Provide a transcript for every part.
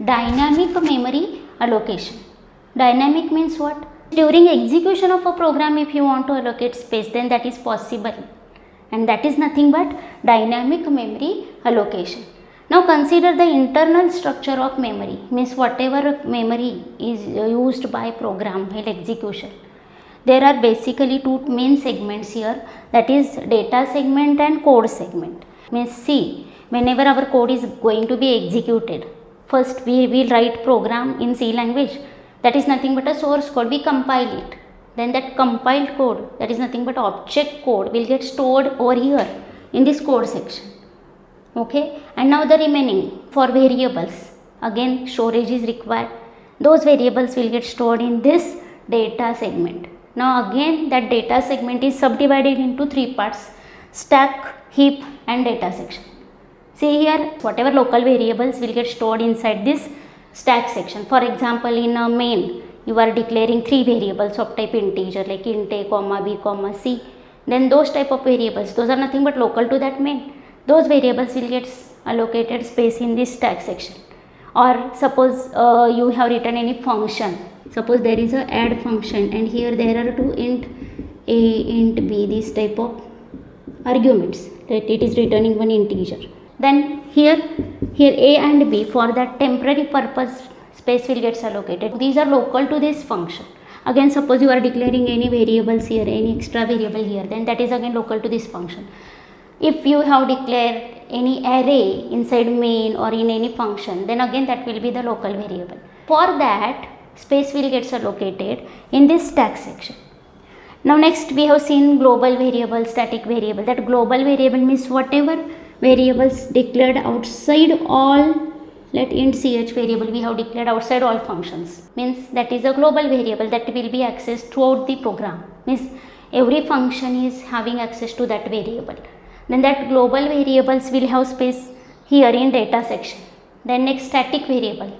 dynamic memory allocation. Dynamic means what? During execution of a program, if you want to allocate space, then that is possible, and that is nothing but dynamic memory allocation. Now consider the internal structure of memory, means whatever memory is used by program while execution. There are basically two main segments here, that is data segment and code segment. Means see, whenever our code is going to be executed, first we will write program in C language, that is nothing but a source code, we compile it. Then that compiled code, that is nothing but object code, will get stored over here in this code section. Okay, and now the remaining for variables, again storage is required. Those variables will get stored in this data segment. Now again that data segment is subdivided into three parts: stack, heap and data section. See here, whatever local variables will get stored inside this stack section. For example, in a main you are declaring three variables of type integer like int a, comma b, comma c. Then those type of variables, those are nothing but local to that main. Those variables will get allocated space in this stack section. Or suppose you have written any function. Suppose there is a add function and here there are two int a, int b, these type of arguments, that it is returning one integer. Then here a and b, for that temporary purpose space will get allocated. These are local to this function. Again, suppose you are declaring any variables here, any extra variable here, then that is again local to this function. If you have declared any array inside main or in any function, then again that will be the local variable. For that, space will get allocated in this stack section. Now next we have seen global variable, static variable. That global variable means whatever variables declared outside all, let int ch variable we have declared outside all functions, means that is a global variable that will be accessed throughout the program. Means every function is having access to that variable. Then that global variables will have space here in data section. Then next static variable.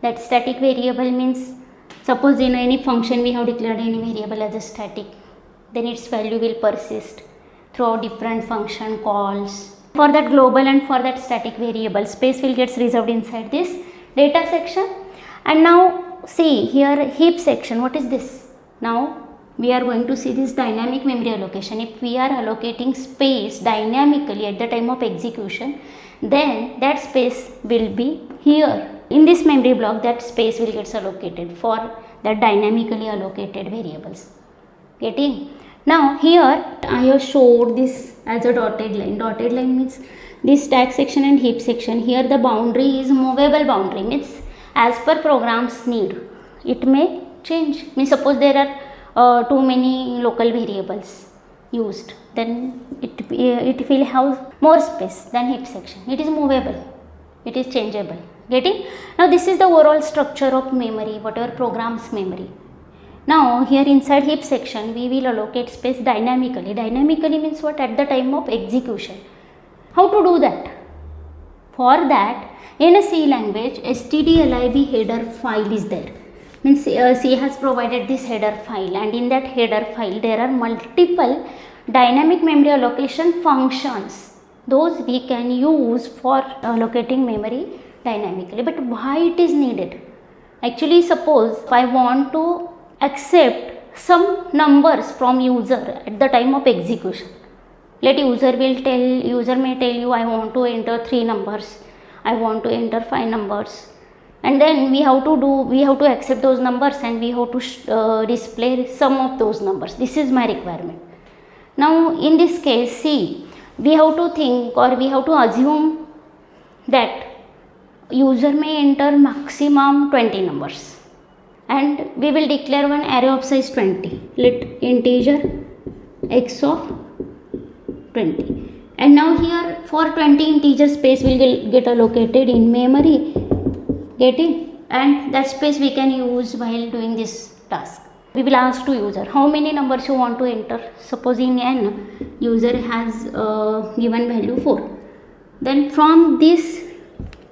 That static variable means suppose in any function we have declared any variable as a static, then its value will persist throughout different function calls. For that global and for that static variable, space will get reserved inside this data section. And now see here heap section, what is this? Now we are going to see this dynamic memory allocation. If we are allocating space dynamically at the time of execution, then that space will be here. In this memory block, that space will get allocated for the dynamically allocated variables. Getting? Now here I have showed this as a dotted line. Dotted line means this stack section and heap section. Here the boundary is movable boundary, means as per program's need it may change. Means suppose there are too many local variables used, then it will have more space than heap section. It is movable, it is changeable. Getting? Now this is the overall structure of memory, whatever program's memory. Now here inside heap section we will allocate space dynamically. Dynamically means what? At the time of execution. How to do that? For that, in a C language, stdlib header file is there. Means C has provided this header file, and in that header file there are multiple dynamic memory allocation functions. Those we can use for allocating memory dynamically. But why it is needed? Actually, suppose if I want to accept some numbers from user at the time of execution. Let user may tell you I want to enter 3 numbers, I want to enter 5 numbers, and then we have to accept those numbers and we have to display some of those numbers. This is my requirement. Now in this case, see, we have to think or we have to assume that user may enter maximum 20 numbers, and we will declare one array of size 20. Let integer x of 20. And now here for 20 integer space will get allocated in memory. Getting? And that space we can use while doing this task. We will ask to user how many numbers you want to enter. Suppose in n user has given value 4. Then from this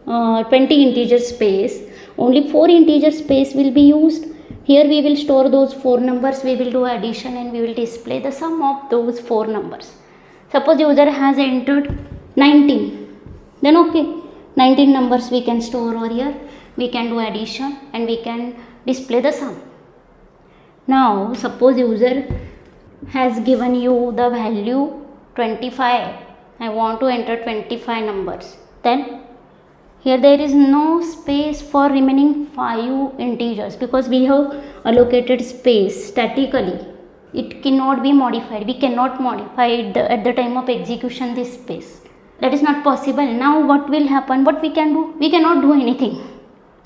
20 integer space, only 4 integer space will be used. Here we will store those 4 numbers, we will do addition and we will display the sum of those 4 numbers. Suppose user has entered 19, then okay, 19 numbers we can store over here. we can do addition and we can display the sum. Now suppose user has given you the value 25. I want to enter 25 numbers. Then here there is no space for remaining 5 integers because we have allocated space statically. It cannot be modified. We cannot modify it at the time of execution this space. That is not possible. Now what will happen? What we can do? We cannot do anything.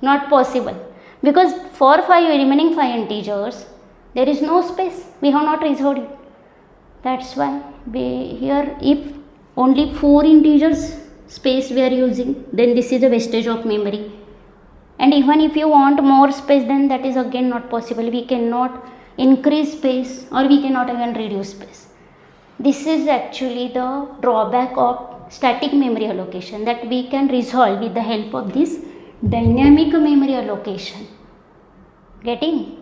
Not possible. Because for remaining 5 integers, there is no space. We have not resolved it. That's why here if only 4 integers space we are using, then this is a wastage of memory. And even if you want more space, then that is again not possible. We cannot increase space or we cannot even reduce space. This is actually the drawback of static memory allocation that we can resolve with the help of this dynamic memory allocation. Getting?